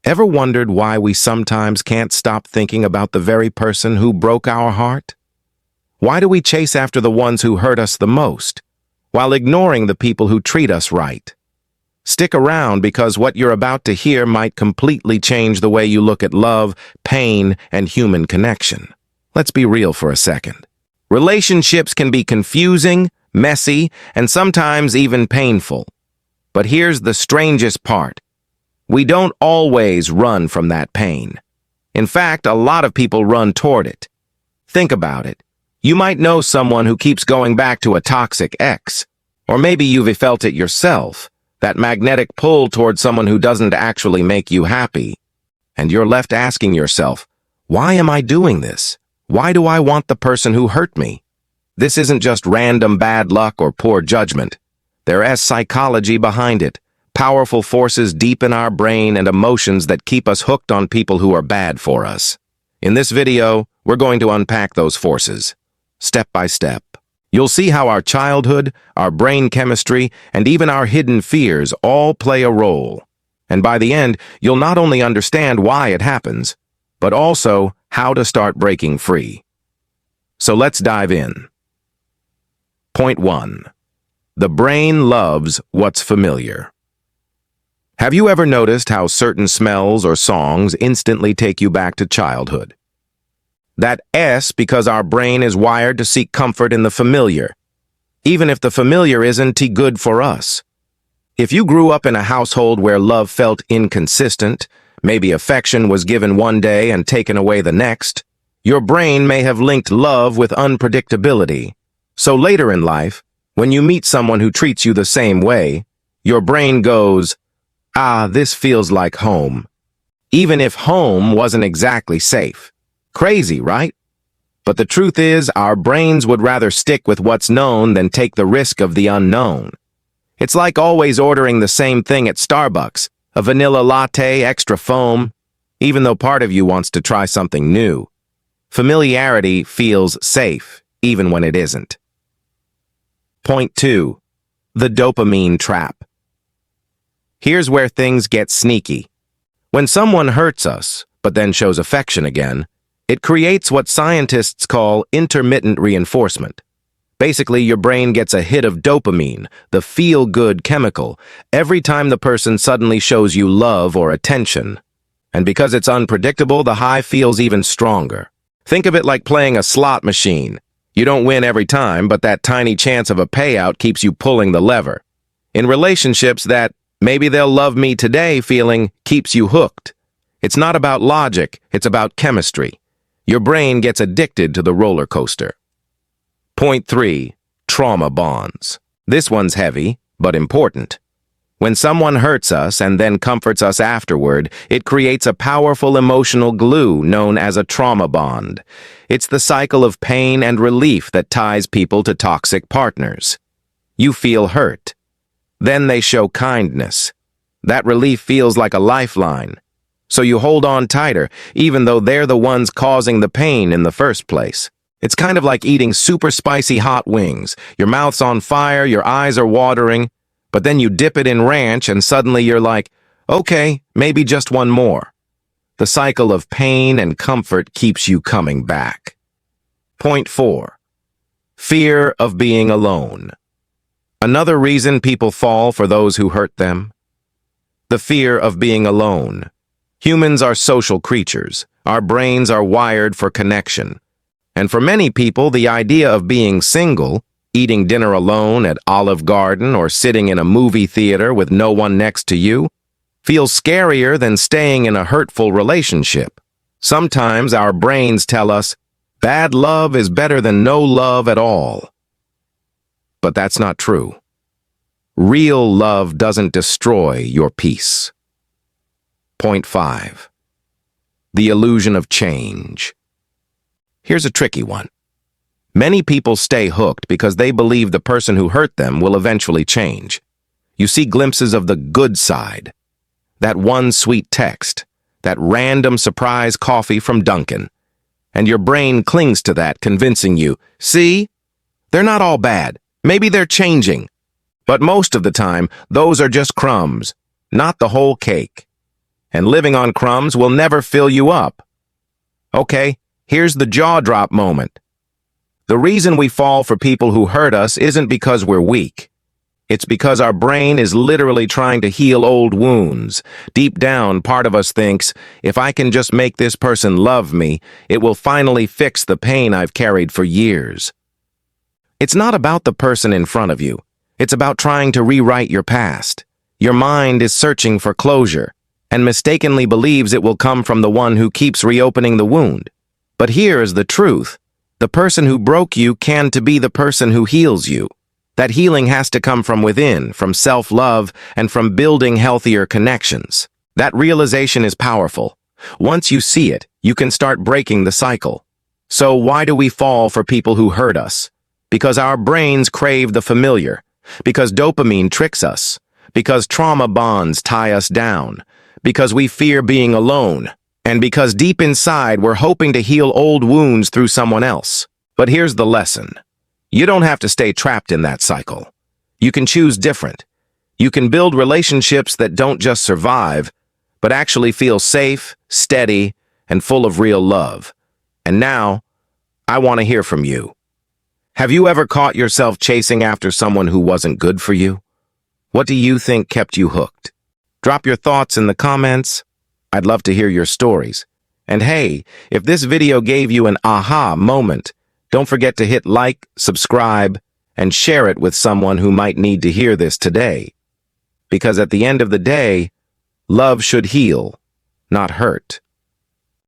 Ever wondered why we sometimes can't stop thinking about the very person who broke our heart? Why do we chase after the ones who hurt us the most, while ignoring the people who treat us right? Stick around because what you're about to hear might completely change the way you look at love, pain, and human connection. Let's be real for a second. Relationships can be confusing, messy, and sometimes even painful. But here's the strangest part. We don't always run from that pain. In fact, a lot of people run toward it. Think about it. You might know someone who keeps going back to a toxic ex. Or maybe you've felt it yourself, that magnetic pull toward someone who doesn't actually make you happy. And you're left asking yourself, why am I doing this? Why do I want the person who hurt me? This isn't just random bad luck or poor judgment. There is psychology behind it. Powerful forces deep in our brain and emotions that keep us hooked on people who are bad for us. In this video, we're going to unpack those forces, step by step. You'll see how our childhood, our brain chemistry, and even our hidden fears all play a role. And by the end, you'll not only understand why it happens, but also how to start breaking free. So let's dive in. Point 1. The brain loves what's familiar. Have you ever noticed how certain smells or songs instantly take you back to childhood? That S because our brain is wired to seek comfort in the familiar, even if the familiar isn't good for us. If you grew up in a household where love felt inconsistent, maybe affection was given one day and taken away the next, your brain may have linked love with unpredictability. So later in life, when you meet someone who treats you the same way, your brain goes, this feels like home. Even if home wasn't exactly safe. Crazy, right? But the truth is, our brains would rather stick with what's known than take the risk of the unknown. It's like always ordering the same thing at Starbucks, a vanilla latte, extra foam, even though part of you wants to try something new. Familiarity feels safe, even when it isn't. Point 2. The dopamine trap. Here's where things get sneaky. When someone hurts us, but then shows affection again, it creates what scientists call intermittent reinforcement. Basically, your brain gets a hit of dopamine, the feel-good chemical, every time the person suddenly shows you love or attention. And because it's unpredictable, the high feels even stronger. Think of it like playing a slot machine. You don't win every time, but that tiny chance of a payout keeps you pulling the lever. In relationships, that maybe they'll love me today feeling keeps you hooked. It's not about logic, it's about chemistry. Your brain gets addicted to the roller coaster. Point 3. Trauma bonds. This one's heavy, but important. When someone hurts us and then comforts us afterward, it creates a powerful emotional glue known as a trauma bond. It's the cycle of pain and relief that ties people to toxic partners. You feel hurt. Then they show kindness. That relief feels like a lifeline. So you hold on tighter, even though they're the ones causing the pain in the first place. It's kind of like eating super spicy hot wings. Your mouth's on fire, your eyes are watering, but then you dip it in ranch and suddenly you're like, okay, maybe just one more. The cycle of pain and comfort keeps you coming back. Point 4. Fear of being alone. Another reason people fall for those who hurt them? The fear of being alone. Humans are social creatures. Our brains are wired for connection. And for many people, the idea of being single, eating dinner alone at Olive Garden or sitting in a movie theater with no one next to you, feels scarier than staying in a hurtful relationship. Sometimes our brains tell us, bad love is better than no love at all. But that's not true. Real love doesn't destroy your peace. Point 5. The illusion of change. Here's a tricky one. Many people stay hooked because they believe the person who hurt them will eventually change. You see glimpses of the good side. That one sweet text, that random surprise coffee from Dunkin'. And your brain clings to that, convincing you, see, they're not all bad. Maybe they're changing. But most of the time, those are just crumbs, not the whole cake. and living on crumbs will never fill you up. Okay, here's the jaw drop moment. The reason we fall for people who hurt us isn't because we're weak. It's because our brain is literally trying to heal old wounds. Deep down, part of us thinks, if I can just make this person love me, it will finally fix the pain I've carried for years. It's not about the person in front of you. It's about trying to rewrite your past. Your mind is searching for closure and mistakenly believes it will come from the one who keeps reopening the wound. But here is the truth. The person who broke you can be the person who heals you. That healing has to come from within, from self-love, and from building healthier connections. That realization is powerful. Once you see it, you can start breaking the cycle. So why do we fall for people who hurt us? Because our brains crave the familiar. Because dopamine tricks us. Because trauma bonds tie us down. Because we fear being alone. And because deep inside we're hoping to heal old wounds through someone else. But here's the lesson. You don't have to stay trapped in that cycle. You can choose different. You can build relationships that don't just survive, but actually feel safe, steady, and full of real love. And now, I want to hear from you. Have you ever caught yourself chasing after someone who wasn't good for you? What do you think kept you hooked? Drop your thoughts in the comments. I'd love to hear your stories. And hey, if this video gave you an aha moment, don't forget to hit like, subscribe, and share it with someone who might need to hear this today. Because at the end of the day, love should heal, not hurt.